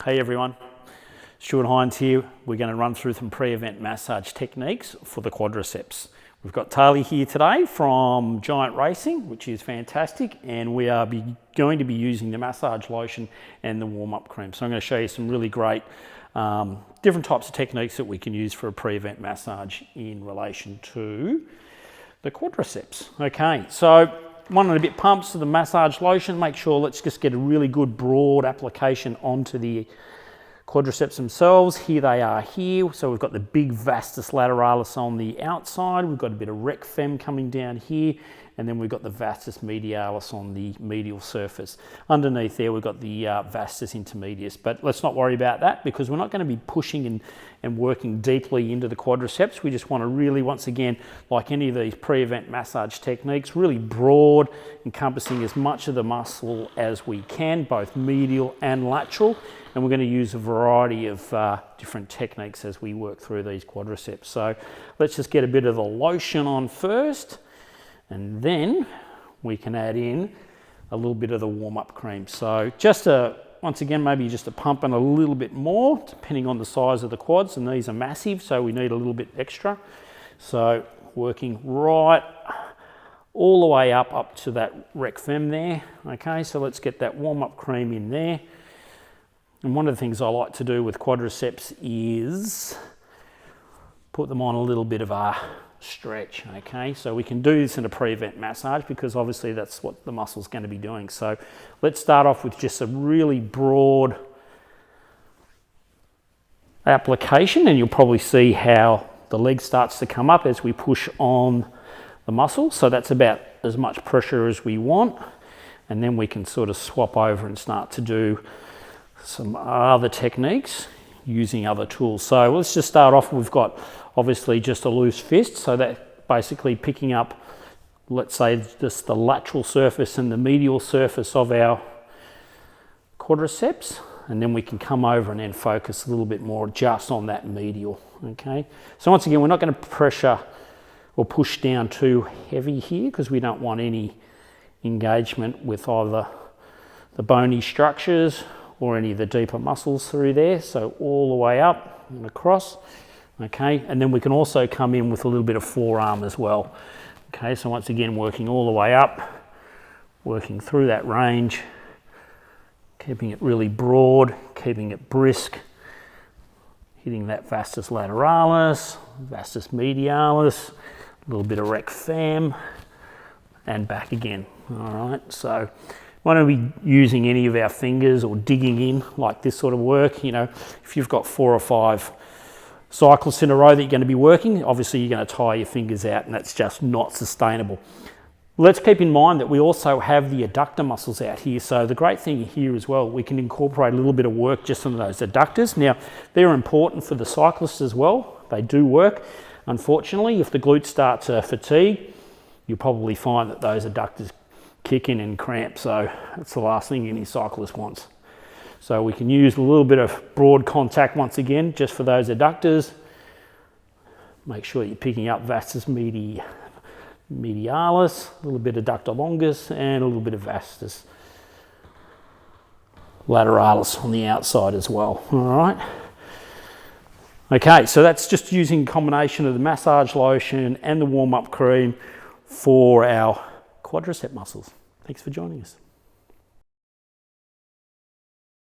Hey everyone, Stuart Hinds here. We're going to run through some pre-event massage techniques for the quadriceps. We've got Taylor here today from Giant Racing, which is fantastic, and we are going to be using the massage lotion and the warm-up cream. So I'm going to show you some really great different types of techniques that we can use for a pre-event massage in relation to the quadriceps. Okay, so one and a bit pumps to the massage lotion. Make sure, let's just get a really good broad application onto the quadriceps themselves. Here they are here. So we've got the big vastus lateralis on the outside. We've got a bit of rec fem coming down here. And then we've got the vastus medialis on the medial surface. Underneath there, we've got the vastus intermedius. But let's not worry about that because we're not going to be pushing and working deeply into the quadriceps. We just want to really, once again, like any of these pre-event massage techniques, really broad, encompassing as much of the muscle as we can, both medial and lateral. And we're going to use a variety of different techniques as we work through these quadriceps. So let's just get a bit of the lotion on first. And then we can add in a little bit of the warm-up cream. So just once again, maybe just a pump and a little bit more, depending on the size of the quads. And these are massive, so we need a little bit extra. So working right all the way up to that rec fem there. Okay, so let's get that warm-up cream in there. And one of the things I like to do with quadriceps is put them on a little bit of a stretch. Okay, so we can do this in a pre-event massage because obviously that's what the muscle's going to be doing. So let's start off with just a really broad application, and you'll probably see how the leg starts to come up as we push on the muscle. So that's about as much pressure as we want, and then we can sort of swap over and start to do some other techniques using other tools. So let's just start off. We've got obviously just a loose fist, so that basically picking up, let's say, just the lateral surface and the medial surface of our quadriceps, and then we can come over and then focus a little bit more just on that medial. Okay, so once again, we're not going to pressure or push down too heavy here because we don't want any engagement with either the bony structures or any of the deeper muscles through there. So all the way up and across. Okay, and then we can also come in with a little bit of forearm as well. Okay, so once again, working all the way up, working through that range, keeping it really broad, keeping it brisk, hitting that vastus lateralis, vastus medialis, a little bit of rec fem, and back again. All right, so why don't we be using any of our fingers or digging in like this sort of work? You know, if you've got 4 or 5 cyclists in a row that you're going to be working, obviously you're going to tire your fingers out, and that's just not sustainable. Let's keep in mind that we also have the adductor muscles out here. So the great thing here as well, we can incorporate a little bit of work just on those adductors. Now, they're important for the cyclists as well. They do work. Unfortunately, if the glutes start to fatigue, you'll probably find that those adductors kick in and cramp. So that's the last thing any cyclist wants. So we can use a little bit of broad contact once again, just for those adductors. Make sure you're picking up vastus medialis, a little bit of adductor longus, and a little bit of vastus lateralis on the outside as well. All right. Okay, so that's just using a combination of the massage lotion and the warm-up cream for our quadricep muscles. Thanks for joining us.